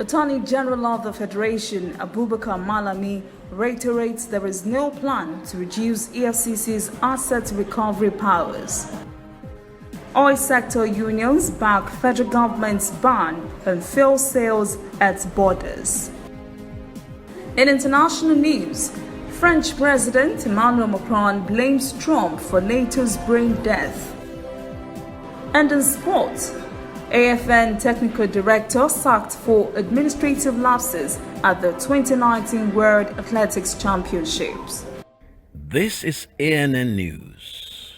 Attorney General of the Federation, Abubakar Malami, reiterates there is no plan to reduce EFCC's asset recovery powers. Oil sector unions back federal government's ban on fuel sales at borders. In international news, French President Emmanuel Macron blames Trump for NATO's brain death. And in sport, AFN Technical Director sacked for administrative lapses at the 2019 World Athletics Championships. This is ANN News.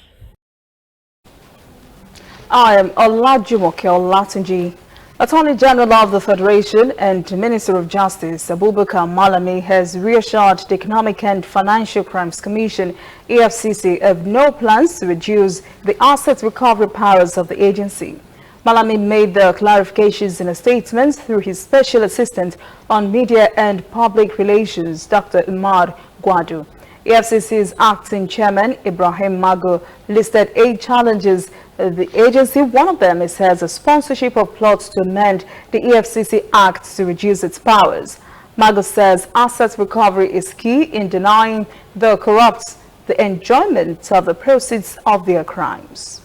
I am Olajumoke Olatunji. Attorney General of the Federation and Minister of Justice Abubakar Malami has reassured the Economic and Financial Crimes Commission (EFCC) of no plans to reduce the asset recovery powers of the agency. Malami made the clarifications in a statement through his special assistant on media and public relations, Dr. Umar Gwadu. EFCC's acting chairman, Ibrahim Mago, listed 8 challenges the agency. One of them is has a sponsorship of plots to amend the EFCC Act to reduce its powers. Mago says asset recovery is key in denying the corrupt the enjoyment of the proceeds of their crimes.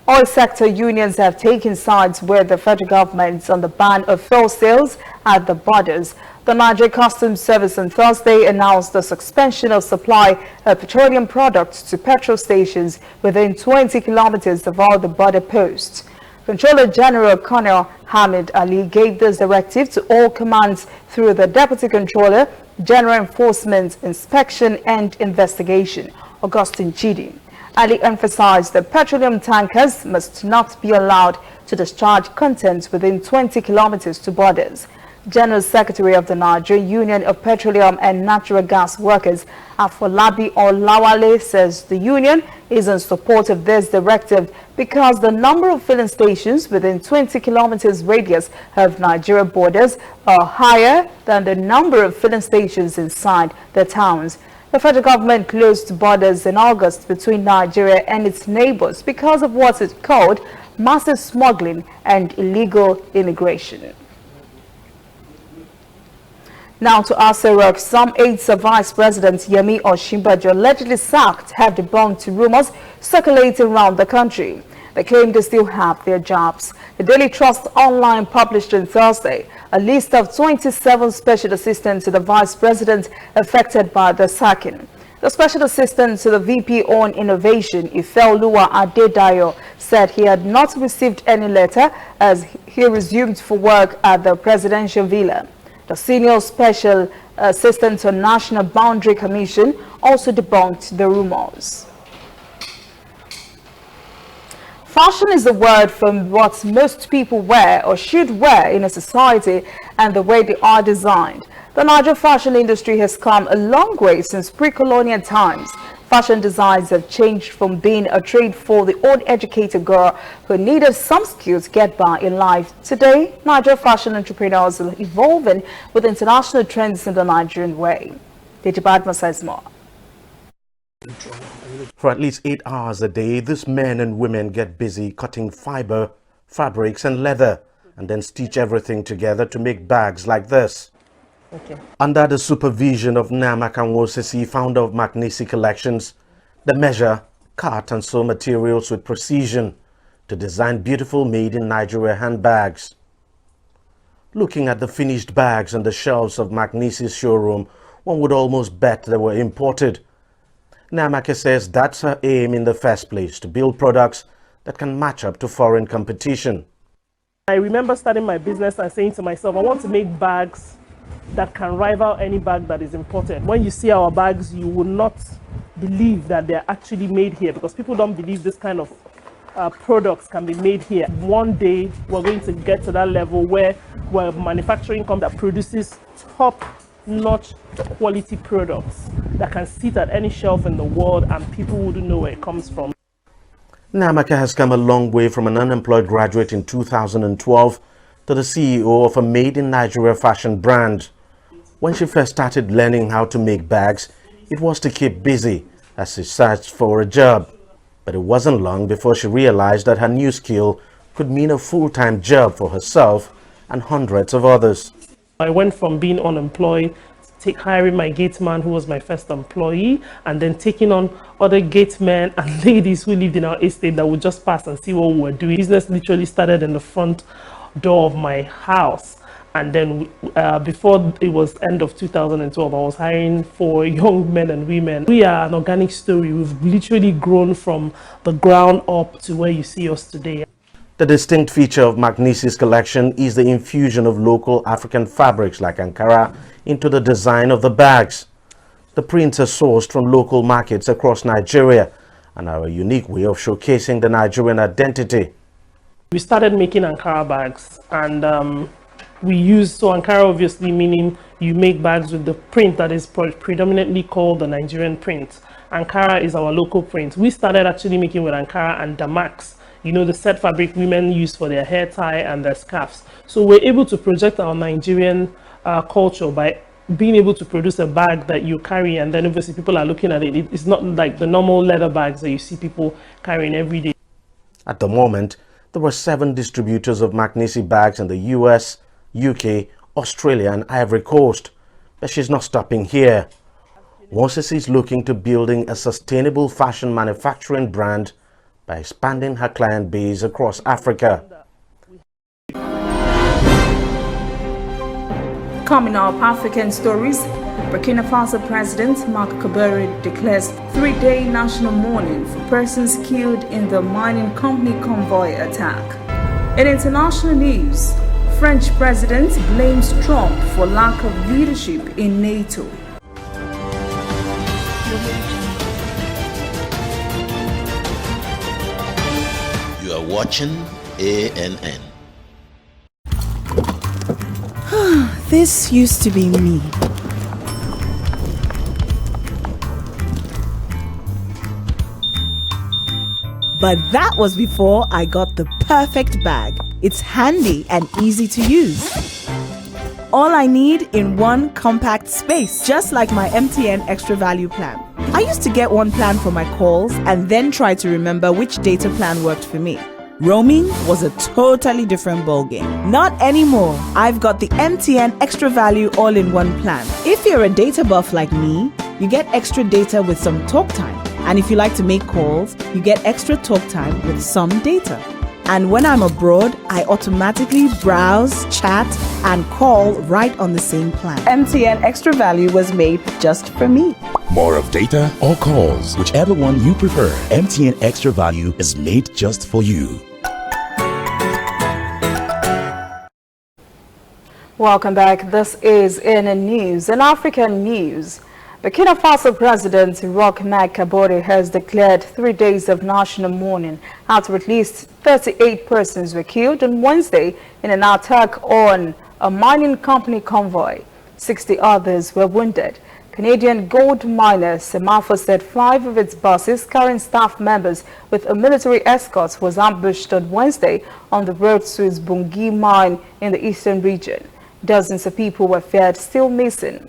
Oil sector unions have taken sides with the federal government on the ban of fuel sales at the borders. The Nigeria Customs Service on Thursday announced the suspension of supply of petroleum products to petrol stations within 20 kilometers of all the border posts. Controller General Colonel Hamid Ali gave this directive to all commands through the Deputy Controller, General Enforcement, Inspection and Investigation, Augustine Chidi. Ali emphasized that petroleum tankers must not be allowed to discharge contents within 20 kilometers to borders. General Secretary of the Nigerian Union of Petroleum and Natural Gas Workers, Afolabi Olawale, says the union is in support of this directive because the number of filling stations within 20 kilometers radius of Nigeria borders are higher than the number of filling stations inside the towns. The federal government closed borders in August between Nigeria and its neighbors because of what it called massive smuggling and illegal immigration. Now to Aso, some aides of Vice President Yemi Osinbajo allegedly sacked have debunked rumors circulating around the country. They claim they still have their jobs. The Daily Trust Online published on Thursday a list of 27 special assistants to the Vice President affected by the sacking. The special assistant to the VP on Innovation, Ifeoluwa Adedayo, said he had not received any letter as he resumed for work at the presidential villa. The senior special assistant to National Boundary Commission also debunked the rumors. Fashion is a word from what most people wear or should wear in a society and the way they are designed. The Nigerian fashion industry has come a long way since pre-colonial times. Fashion designs have changed from being a trade for the old educated girl who needed some skills to get by in life. Today, Nigerian fashion entrepreneurs are evolving with international trends in the Nigerian way. Dejibadma says more. For at least 8 hours a day, these men and women get busy cutting fiber, fabrics and leather and then stitch everything together to make bags like this. Okay. Under the supervision of Namaka Nwosisi, founder of Magnisi Collections, they measure, cut and sew materials with precision to design beautiful made in Nigeria handbags. Looking at the finished bags on the shelves of Magnisi's showroom, one would almost bet they were imported. Namaka says that's her aim in the first place, to build products that can match up to foreign competition. I remember starting my business and saying to myself, I want to make bags that can rival any bag that is imported. When you see our bags, you will not believe that they're actually made here because people don't believe this kind of products can be made here. One day, we're going to get to that level where we're manufacturing company that produces top-notch quality products that can sit at any shelf in the world and people wouldn't know where it comes from. Namaka has come a long way from an unemployed graduate in 2012 to the CEO of a made-in-Nigeria fashion brand. When she first started learning how to make bags, it was to keep busy as she searched for a job. But it wasn't long before she realized that her new skill could mean a full-time job for herself and hundreds of others. I went from being unemployed, hiring my gate man who was my first employee, and then taking on other gate men and ladies who lived in our estate that would just pass and see what we were doing. Business literally started in the front door of my house. And then before it was end of 2012, I was hiring 4 young men and women. We are an organic story. We've literally grown from the ground up to where you see us today. The distinct feature of Magnesi's collection is the infusion of local African fabrics like Ankara into the design of the bags. The prints are sourced from local markets across Nigeria and are a unique way of showcasing the Nigerian identity. We started making Ankara bags, and we use, so Ankara obviously meaning you make bags with the print that is predominantly called the Nigerian print. Ankara is our local print. We started actually making with Ankara and Damax, you know, the set fabric women use for their hair tie and their scarves. So we're able to project our Nigerian culture by being able to produce a bag that you carry, and then obviously people are looking at it. It's not like the normal leather bags that you see people carrying every day. At the moment, there were 7 distributors of Magnesi bags in the US, UK, Australia and Ivory Coast, but she's not stopping here. Moses is looking to building a sustainable fashion manufacturing brand by expanding her client base across Africa. Coming up, African stories. Burkina Faso President Marc Kabore declares 3-day national mourning for persons killed in the mining company convoy attack. In international news, French president blames Trump for lack of leadership in NATO. You are watching ANN. This used to be me. But that was before I got the perfect bag. It's handy and easy to use. All I need in one compact space, just like my MTN Extra Value plan. I used to get one plan for my calls and then try to remember which data plan worked for me. Roaming was a totally different ballgame. Not anymore. I've got the MTN Extra Value all-in-one plan. If you're a data buff like me, you get extra data with some talk time. And if you like to make calls, you get extra talk time with some data. And when I'm abroad, I automatically browse, chat, and call right on the same plan. MTN Extra Value was made just for me. More of data or calls, whichever one you prefer. MTN Extra Value is made just for you. Welcome back. This is ANN News. In African news, Burkina Faso President Marc Kabore has declared 3 days of national mourning after at least 38 persons were killed on Wednesday in an attack on a mining company convoy. 60 others were wounded. Canadian gold miner Semafo said 5 of its buses carrying staff members with a military escort was ambushed on Wednesday on the road to its Bungi mine in the eastern region. Dozens of people were feared still missing.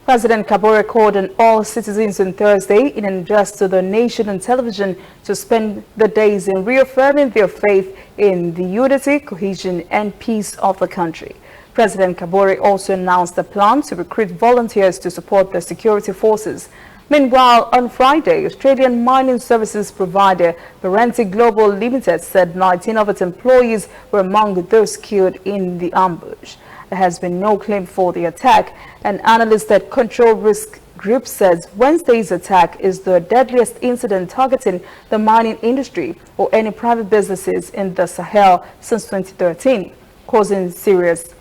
President Kabore called on all citizens on Thursday in an address to the nation on television to spend the days in reaffirming their faith in the unity, cohesion and peace of the country. President Kabore also announced a plan to recruit volunteers to support the security forces. Meanwhile, on Friday, Australian mining services provider Perenti Global Limited said 19 of its employees were among those killed in the ambush. There has been no claim for the attack. An analyst at Control Risk Group says Wednesday's attack is the deadliest incident targeting the mining industry or any private businesses in the Sahel since 2013, causing serious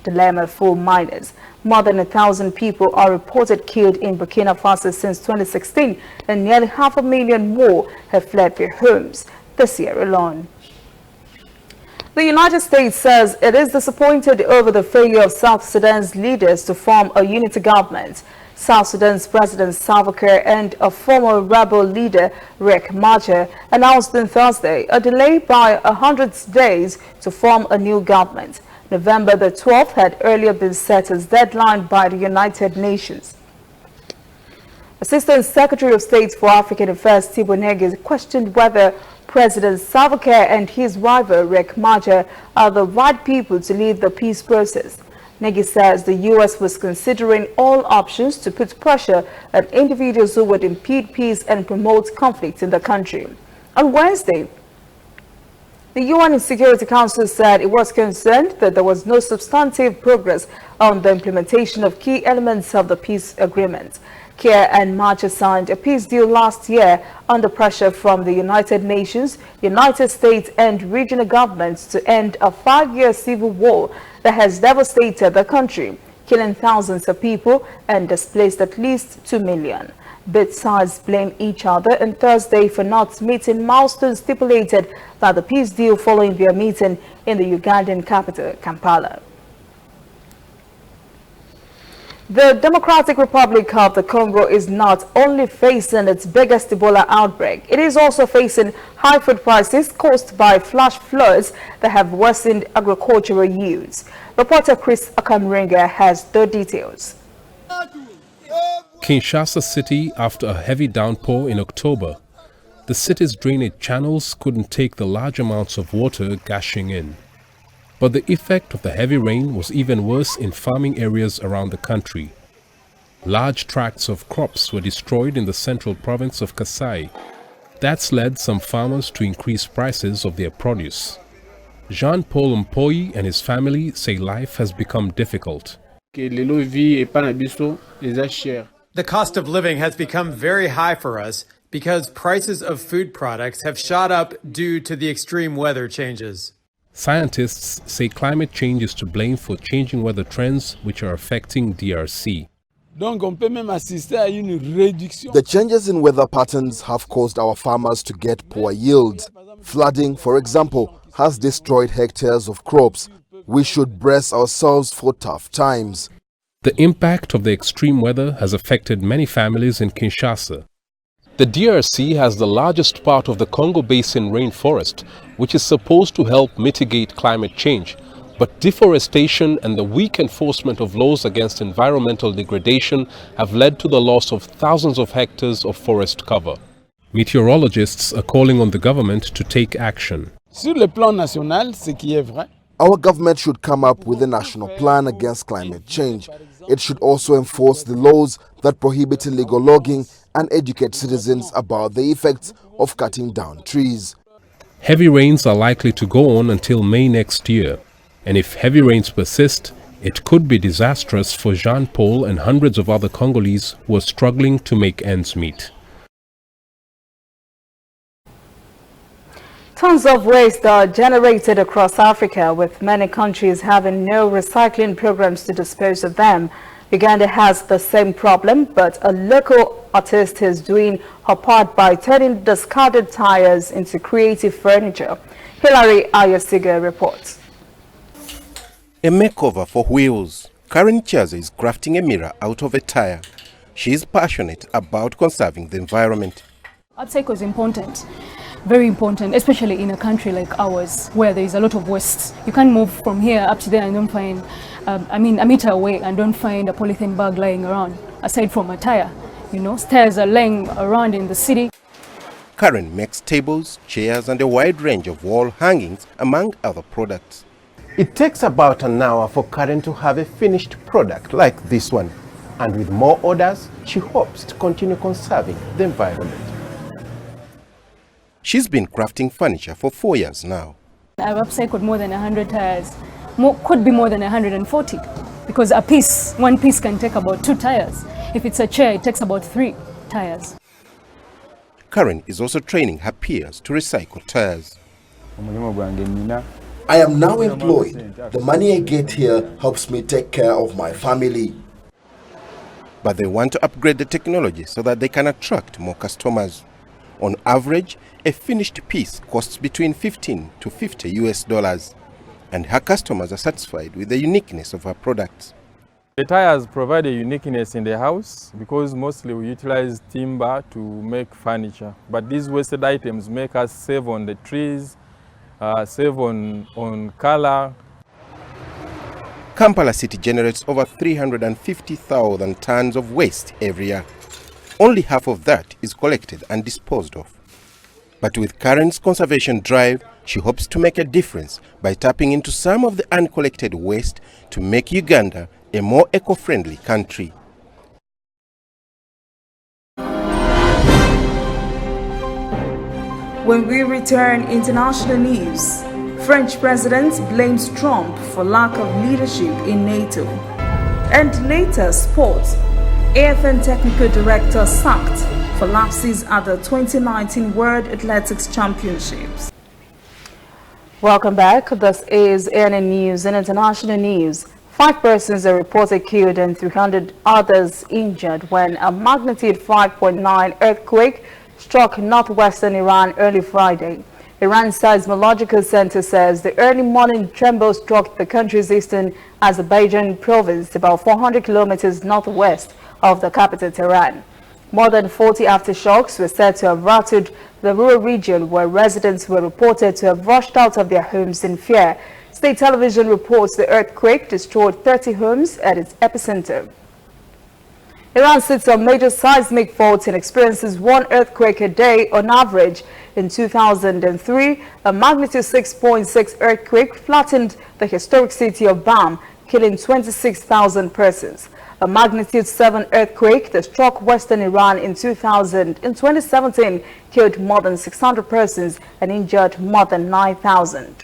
dilemma for miners. More than 1,000 people are reported killed in Burkina Faso since 2016, and nearly 500,000 more have fled their homes this year alone. The United States says it is disappointed over the failure of South Sudan's leaders to form a unity government. South Sudan's President Salva Kiir and a former rebel leader, Riek Machar, announced on Thursday a delay by 100 days to form a new government. November the 12th had earlier been set as deadline by the United Nations. Assistant Secretary of State for African Affairs Tibo Negi questioned whether President Salva Kiir and his rival Riek Machar are the right people to lead the peace process. Negi says the U.S. was considering all options to put pressure on individuals who would impede peace and promote conflict in the country. On Wednesday, the UN Security Council said it was concerned that there was no substantive progress on the implementation of key elements of the peace agreement. Kiir and Machar signed a peace deal last year under pressure from the United Nations, United States and regional governments to end a 5-year civil war that has devastated the country, killing thousands of people and displaced at least 2 million. Both sides blame each other on Thursday for not meeting milestones stipulated by the peace deal following their meeting in the Ugandan capital, Kampala. The Democratic Republic of the Congo is not only facing its biggest Ebola outbreak, it is also facing high food prices caused by flash floods that have worsened agricultural yields. Reporter Chris Akamringa has the details. Kinshasa City, after a heavy downpour in October, the city's drainage channels couldn't take the large amounts of water gushing in. But the effect of the heavy rain was even worse in farming areas around the country. Large tracts of crops were destroyed in the central province of Kasai. That's led some farmers to increase prices of their produce. Jean-Paul Mpoyi and his family say life has become difficult. The cost of living has become very high for us because prices of food products have shot up due to the extreme weather changes. Scientists say climate change is to blame for changing weather trends which are affecting DRC. The changes in weather patterns have caused our farmers to get poor yields. Flooding, for example, has destroyed hectares of crops. We should brace ourselves for tough times. The impact of the extreme weather has affected many families in Kinshasa. The DRC has the largest part of the Congo Basin rainforest, which is supposed to help mitigate climate change. But deforestation and the weak enforcement of laws against environmental degradation have led to the loss of thousands of hectares of forest cover. Meteorologists are calling on the government to take action. Our government should come up with a national plan against climate change. It should also enforce the laws that prohibit illegal logging and educate citizens about the effects of cutting down trees. Heavy rains are likely to go on until May next year, and if heavy rains persist, it could be disastrous for Jean-Paul and hundreds of other Congolese who are struggling to make ends meet. Tons of waste are generated across Africa, with many countries having no recycling programs to dispose of them. Uganda has the same problem, but a local artist is doing her part by turning discarded tires into creative furniture. Hilary Ayosiga reports. A makeover for wheels. Karen Chaza is crafting a mirror out of a tire. She is passionate about conserving the environment. Art cycle is important, very important, especially in a country like ours where there is a lot of waste. You can't move from here up to there and don't find, a meter away and don't find a polythene bag lying around, aside from a tire. You know, tires are laying around in the city. Karen makes tables, chairs and a wide range of wall hangings, among other products. It takes about an hour for Karen to have a finished product like this one. And with more orders, she hopes to continue conserving the environment. She's been crafting furniture for 4 years now. I've upcycled more than 100 tires. Could be more than 140, because one piece can take about 2 tires. If it's a chair, it takes about 3 tires. Karen is also training her peers to recycle tires. I am now employed. The money I get here helps me take care of my family. But they want to upgrade the technology so that they can attract more customers. On average, a finished piece costs between $15 to $50 US, and her customers are satisfied with the uniqueness of her products. The tires provide a uniqueness in the house because mostly we utilize timber to make furniture. But these wasted items make us save on the trees, save on color. Kampala City generates over 350,000 tons of waste every year. only half of that is collected and disposed of. But with Karen's conservation drive, she hopes to make a difference by tapping into some of the uncollected waste to make Uganda a more eco-friendly country. When we return, international news. French president blames Trump for lack of leadership in NATO. And later, sports. AFN technical director sacked for lapses at the 2019 World Athletics Championships. Welcome back. This is ANN News and international news. 5 persons are reported killed and 300 others injured when a magnitude 5.9 earthquake struck northwestern Iran early Friday. Iran's seismological center says the early morning tremble struck the country's eastern Azerbaijan province, about 400 kilometers northwest of the capital Tehran. More than 40 aftershocks were said to have rattled the rural region, where residents were reported to have rushed out of their homes in fear. State television reports the earthquake destroyed 30 homes at its epicenter. Iran sits on major seismic faults and experiences 1 earthquake a day on average. In 2003, a magnitude 6.6 earthquake flattened the historic city of Bam, killing 26,000 persons. A magnitude 7 earthquake that struck western Iran in 2017 killed more than 600 persons and injured more than 9,000.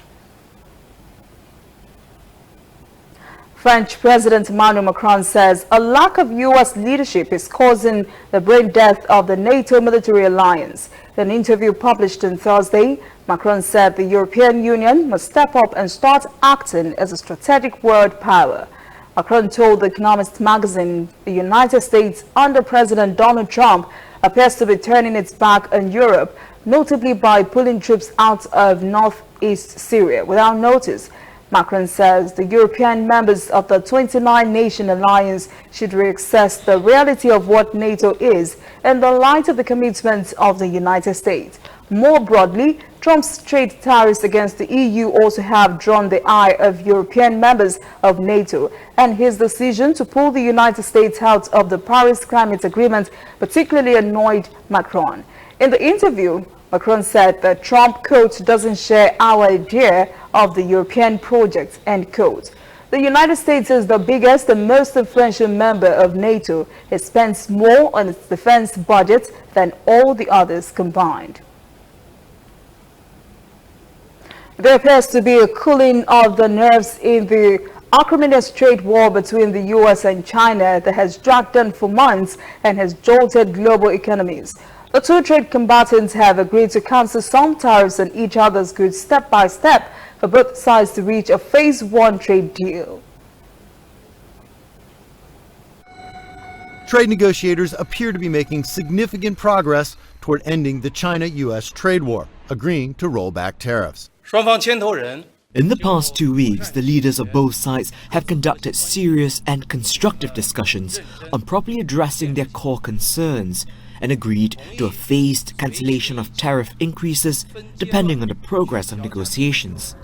French President Emmanuel Macron says a lack of U.S. leadership is causing the brain death of the NATO military alliance. In an interview published on Thursday, Macron said the European Union must step up and start acting as a strategic world power. Macron told The Economist magazine the United States under President Donald Trump appears to be turning its back on Europe, notably by pulling troops out of northeast Syria without notice. Macron says the European members of the 29-nation alliance should reassess the reality of what NATO is in the light of the commitments of the United States. More broadly, Trump's trade tariffs against the EU also have drawn the eye of European members of NATO, and his decision to pull the United States out of the Paris Climate Agreement particularly annoyed Macron. In the interview, Macron said that Trump, quote, doesn't share our idea of the European project, end quote. The United States is the biggest and most influential member of NATO. It spends more on its defense budget than all the others combined. There appears to be a cooling of the nerves in the acrimonious trade war between the U.S. and China that has dragged on for months and has jolted global economies. The two trade combatants have agreed to cancel some tariffs on each other's goods step by step for both sides to reach a Phase 1 trade deal. Trade negotiators appear to be making significant progress toward ending the China-U.S. trade war, agreeing to roll back tariffs. In the past 2 weeks, the leaders of both sides have conducted serious and constructive discussions on properly addressing their core concerns and agreed to a phased cancellation of tariff increases depending on the progress of negotiations.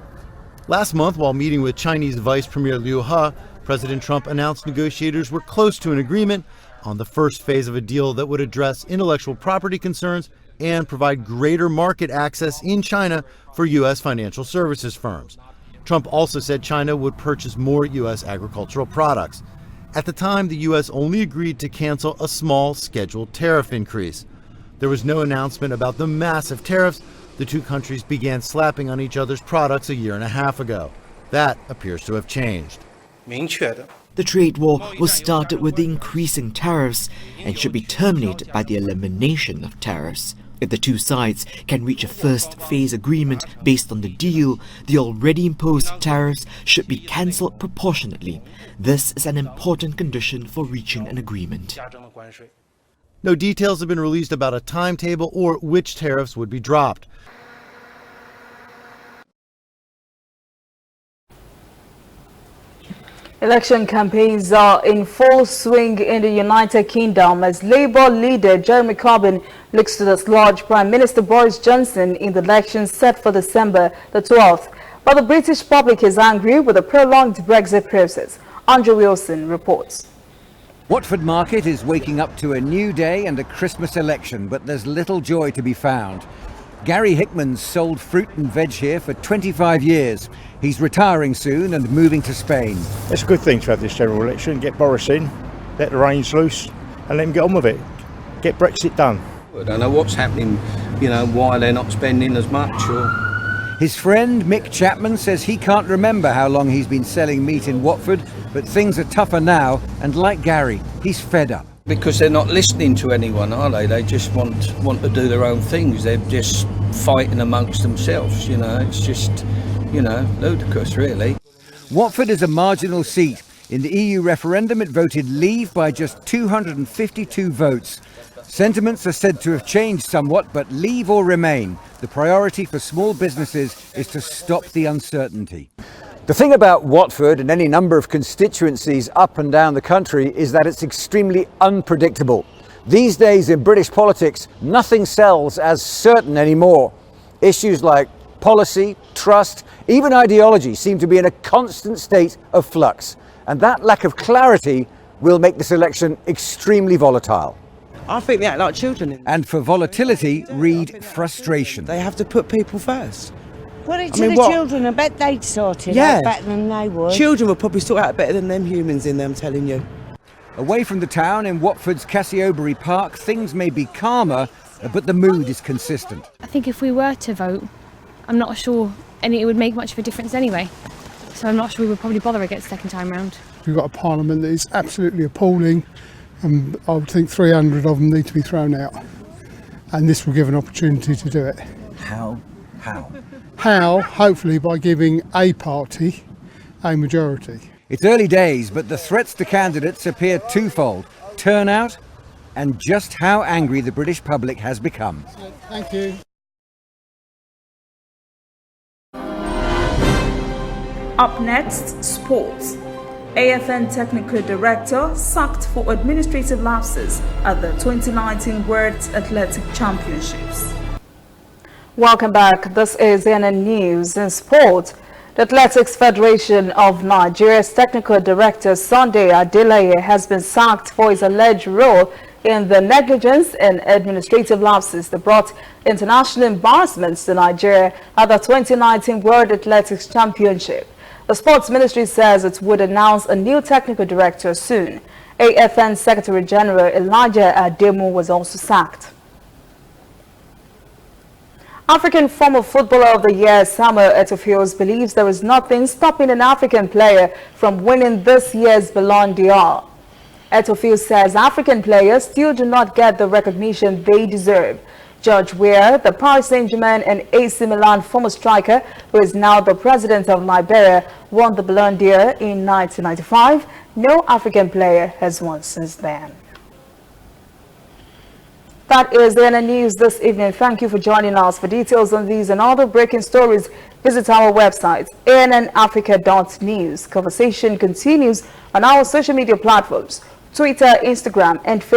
Last month, while meeting with Chinese Vice Premier Liu He, President Trump announced negotiators were close to an agreement on the first phase of a deal that would address intellectual property concerns and provide greater market access in China for U.S. financial services firms. Trump also said China would purchase more U.S. agricultural products. At the time, the U.S. only agreed to cancel a small scheduled tariff increase. There was no announcement about the massive tariffs the two countries began slapping on each other's products a year and a half ago. That appears to have changed. The trade war was started with the increasing tariffs and should be terminated by the elimination of tariffs. If the two sides can reach a first phase agreement based on the deal, the already imposed tariffs should be cancelled proportionately. This is an important condition for reaching an agreement. No details have been released about a timetable or which tariffs would be dropped. Election campaigns are in full swing in the United Kingdom as Labour leader Jeremy Corbyn looks to dislodge Prime Minister Boris Johnson in the elections set for December the 12th. But the British public is angry with the prolonged Brexit process. Andrew Wilson reports. Watford Market is waking up to a new day and a Christmas election, but there's little joy to be found. Gary Hickman's sold fruit and veg here for 25 years. He's retiring soon and moving to Spain. It's a good thing to have this general election, get Boris in, let the reins loose and let him get on with it. Get Brexit done. I don't know what's happening, why they're not spending as much. His friend Mick Chapman says he can't remember how long he's been selling meat in Watford, but things are tougher now, and like Gary, he's fed up. Because they're not listening to anyone, are they? They just want to do their own things. They're just fighting amongst themselves, It's just, ludicrous, really. Watford is a marginal seat. In the EU referendum, it voted leave by just 252 votes. Sentiments are said to have changed somewhat, but leave or remain. The priority for small businesses is to stop the uncertainty. The thing about Watford and any number of constituencies up and down the country is that it's extremely unpredictable. These days in British politics, nothing sells as certain anymore. Issues like policy, trust, even ideology seem to be in a constant state of flux. And that lack of clarity will make this election extremely volatile. I think they act like children. And for volatility, read frustration. They have to put people first. Put it to the children. I bet they'd sort it out better than they would. Children would probably sort out better than them humans in there, I'm telling you. Away from the town in Watford's Cassiobury Park, things may be calmer, but the mood is consistent. I think if we were to vote, I'm not sure it would make much of a difference anyway. So I'm not sure we would probably bother again second time round. We've got a parliament that is absolutely appalling, and I would think 300 of them need to be thrown out. And this will give an opportunity to do it. How? How? Hopefully by giving a party a majority. It's early days, but the threats to candidates appear twofold: turnout and just how angry the British public has become. Thank you. Up next, sports. AFN Technical Director sacked for administrative lapses at the 2019 World Athletic Championships. Welcome back. This is CNN News in Sport. The Athletics Federation of Nigeria's Technical Director Sunday Adeleye has been sacked for his alleged role in the negligence and administrative lapses that brought international embarrassments to Nigeria at the 2019 World Athletics Championship. The Sports Ministry says it would announce a new technical director soon. AFN Secretary General Elijah Ademu was also sacked. African former Footballer of the Year Samuel Eto'o believes there is nothing stopping an African player from winning this year's Ballon d'Or. Eto'o says African players still do not get the recognition they deserve. George Weah, the Paris Saint-Germain and AC Milan former striker, who is now the president of Liberia, won the Ballon d'Or in 1995. No African player has won since then. That is the CNN News this evening. Thank you for joining us. For details on these and other breaking stories, visit our website, annafrica.news. Conversation continues on our social media platforms, Twitter, Instagram, and Facebook.